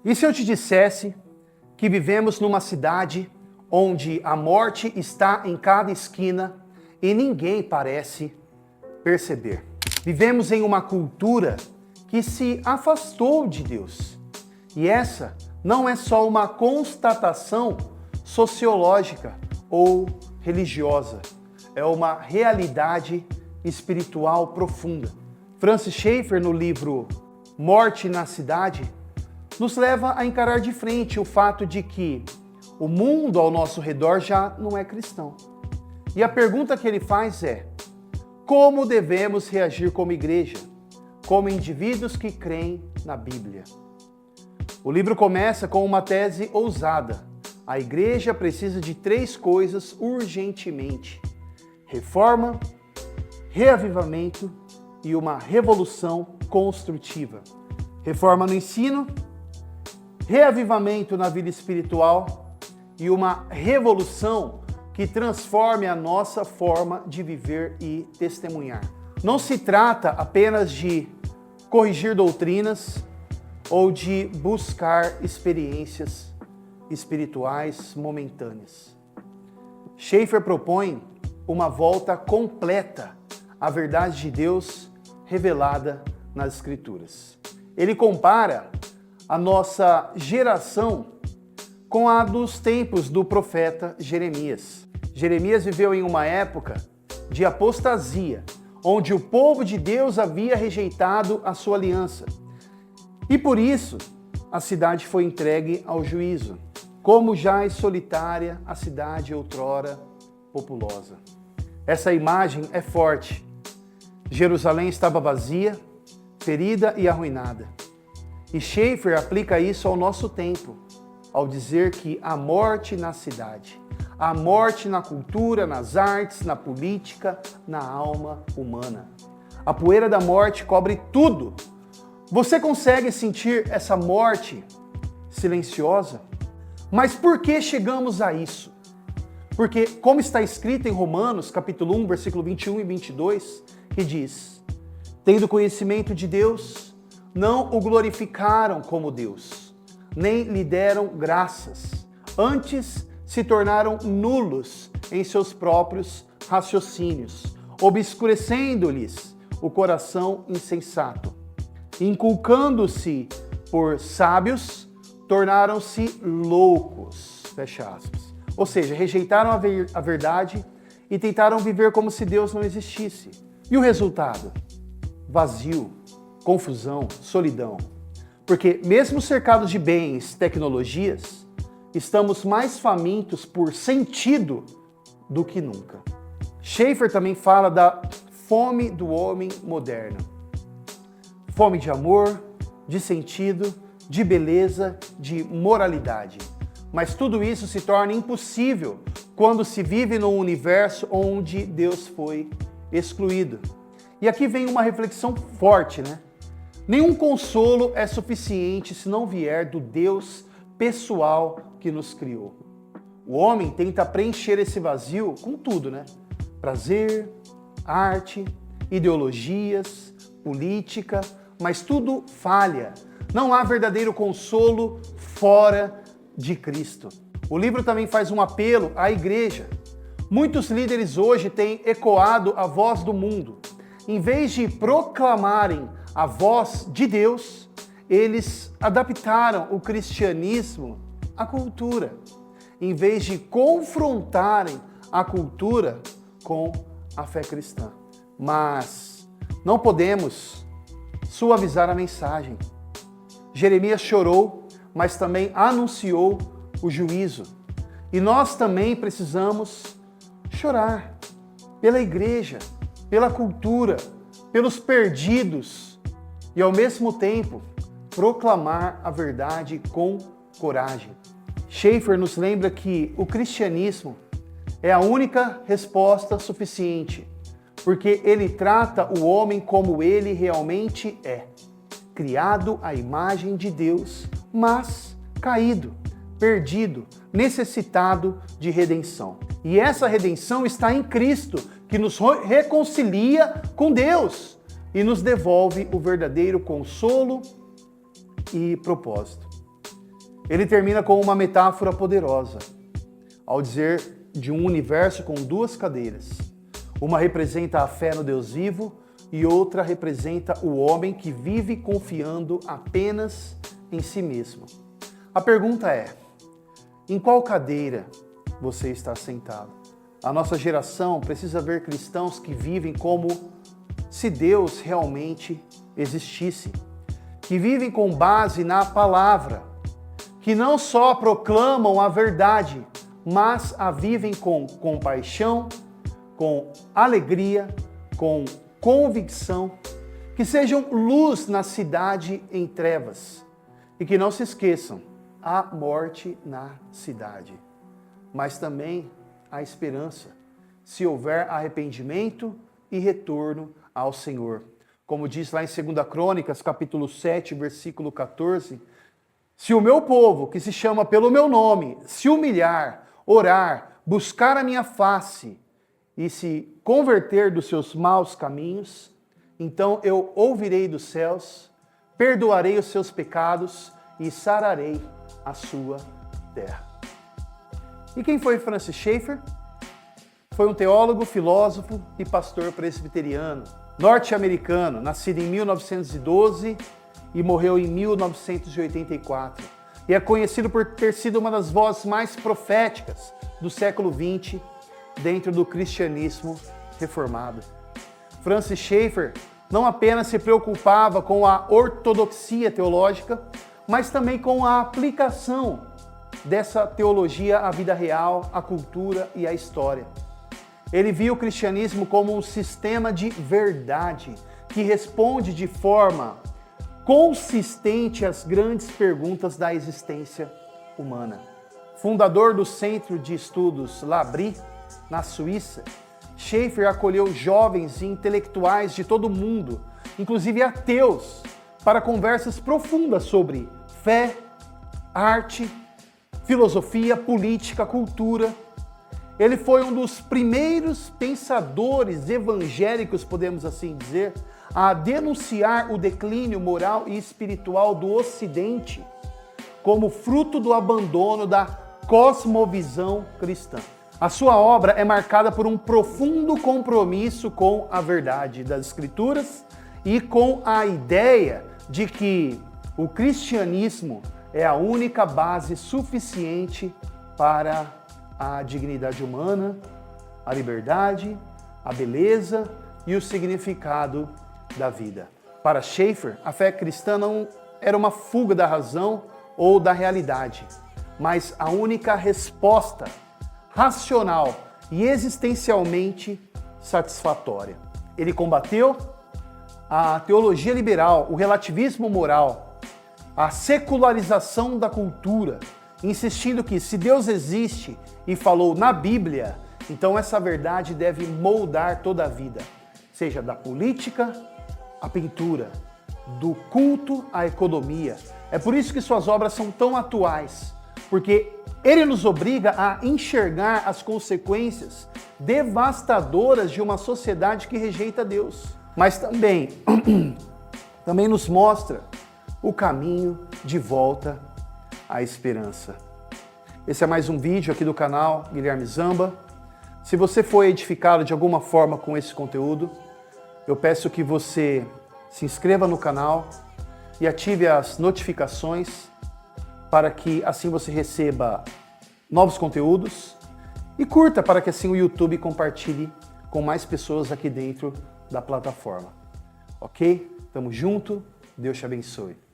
E se eu te dissesse que vivemos numa cidade onde a morte está em cada esquina e ninguém parece perceber? Vivemos em uma cultura que se afastou de Deus. E essa não é só uma constatação sociológica ou religiosa, é uma realidade espiritual profunda. Francis Schaeffer, no livro Morte na Cidade, nos leva a encarar de frente o fato de que o mundo ao nosso redor já não é cristão. E a pergunta que ele faz é: como devemos reagir como igreja, como indivíduos que creem na Bíblia? O livro começa com uma tese ousada. A igreja precisa de 3 coisas urgentemente: reforma, reavivamento e uma revolução construtiva. Reforma no ensino, reavivamento na vida espiritual e uma revolução que transforme a nossa forma de viver e testemunhar. Não se trata apenas de corrigir doutrinas ou de buscar experiências espirituais momentâneas. Schaeffer propõe uma volta completa à verdade de Deus revelada nas Escrituras. Ele compara a nossa geração com a dos tempos do profeta Jeremias. Jeremias viveu em uma época de apostasia, onde o povo de Deus havia rejeitado a sua aliança. E por isso, a cidade foi entregue ao juízo, como jaz solitária a cidade outrora populosa. Essa imagem é forte. Jerusalém estava vazia, ferida e arruinada. E Schaeffer aplica isso ao nosso tempo, ao dizer que há morte na cidade, há morte na cultura, nas artes, na política, na alma humana. A poeira da morte cobre tudo. Você consegue sentir essa morte silenciosa? Mas por que chegamos a isso? Porque, como está escrito em Romanos, capítulo 1, versículo 21 e 22, que diz: tendo conhecimento de Deus, não o glorificaram como Deus, nem lhe deram graças. Antes se tornaram nulos em seus próprios raciocínios, obscurecendo-lhes o coração insensato. Inculcando-se por sábios, tornaram-se loucos. Fecha aspas. Ou seja, rejeitaram a verdade e tentaram viver como se Deus não existisse. E o resultado? Vazio, confusão, solidão. Porque mesmo cercados de bens, tecnologias, estamos mais famintos por sentido do que nunca. Schaeffer também fala da fome do homem moderno. Fome de amor, de sentido, de beleza, de moralidade. Mas tudo isso se torna impossível quando se vive num universo onde Deus foi excluído. E aqui vem uma reflexão forte, né? Nenhum consolo é suficiente se não vier do Deus pessoal que nos criou. O homem tenta preencher esse vazio com tudo, né? Prazer, arte, ideologias, política, mas tudo falha. Não há verdadeiro consolo fora de Cristo. O livro também faz um apelo à igreja. Muitos líderes hoje têm ecoado a voz do mundo. Em vez de proclamarem a voz de Deus, eles adaptaram o cristianismo à cultura, em vez de confrontarem a cultura com a fé cristã. Mas não podemos suavizar a mensagem. Jeremias chorou, mas também anunciou o juízo. E nós também precisamos chorar pela igreja, pela cultura, pelos perdidos e, ao mesmo tempo, proclamar a verdade com coragem. Schaeffer nos lembra que o cristianismo é a única resposta suficiente, porque ele trata o homem como ele realmente é, criado à imagem de Deus, mas caído, perdido, necessitado de redenção. E essa redenção está em Cristo, que nos reconcilia com Deus e nos devolve o verdadeiro consolo e propósito. Ele termina com uma metáfora poderosa, ao dizer de um universo com duas cadeiras. Uma representa a fé no Deus vivo e outra representa o homem que vive confiando apenas em si mesmo. A pergunta é: em qual cadeira você está sentado? A nossa geração precisa ver cristãos que vivem como se Deus realmente existisse, que vivem com base na palavra, que não só proclamam a verdade, mas a vivem com compaixão, com alegria, com convicção, que sejam luz na cidade em trevas. E que não se esqueçam, há morte na cidade, mas também há esperança, se houver arrependimento e retorno ao Senhor. Como diz lá em 2 Crônicas, capítulo 7, versículo 14, se o meu povo, que se chama pelo meu nome, se humilhar, orar, buscar a minha face e se converter dos seus maus caminhos, então eu ouvirei dos céus, perdoarei os seus pecados e sararei a sua terra. E quem foi Francis Schaeffer? Foi um teólogo, filósofo e pastor presbiteriano, norte-americano, nascido em 1912 e morreu em 1984. E é conhecido por ter sido uma das vozes mais proféticas do século XX dentro do cristianismo reformado. Francis Schaeffer não apenas se preocupava com a ortodoxia teológica, mas também com a aplicação dessa teologia à vida real, à cultura e à história. Ele via o cristianismo como um sistema de verdade que responde de forma consistente às grandes perguntas da existência humana. Fundador do Centro de Estudos L'Abri, na Suíça, Schaeffer acolheu jovens e intelectuais de todo o mundo, inclusive ateus, para conversas profundas sobre fé, arte, filosofia, política, cultura. Ele foi um dos primeiros pensadores evangélicos, podemos assim dizer, a denunciar o declínio moral e espiritual do Ocidente como fruto do abandono da cosmovisão cristã. A sua obra é marcada por um profundo compromisso com a verdade das Escrituras e com a ideia de que o cristianismo é a única base suficiente para a dignidade humana, a liberdade, a beleza e o significado da vida. Para Schaeffer, a fé cristã não era uma fuga da razão ou da realidade, mas a única resposta racional e existencialmente satisfatória. Ele combateu a teologia liberal, o relativismo moral, a secularização da cultura, insistindo que se Deus existe e falou na Bíblia, então essa verdade deve moldar toda a vida, seja da política à pintura, do culto à economia. É por isso que suas obras são tão atuais, porque ele nos obriga a enxergar as consequências devastadoras de uma sociedade que rejeita Deus. Mas também nos mostra o caminho de volta à esperança. Esse é mais um vídeo aqui do canal Guilherme Zamba. Se você foi edificado de alguma forma com esse conteúdo, eu peço que você se inscreva no canal e ative as notificações para que assim você receba novos conteúdos e curta para que assim o YouTube compartilhe com mais pessoas aqui dentro da plataforma. Ok? Tamo junto, Deus te abençoe.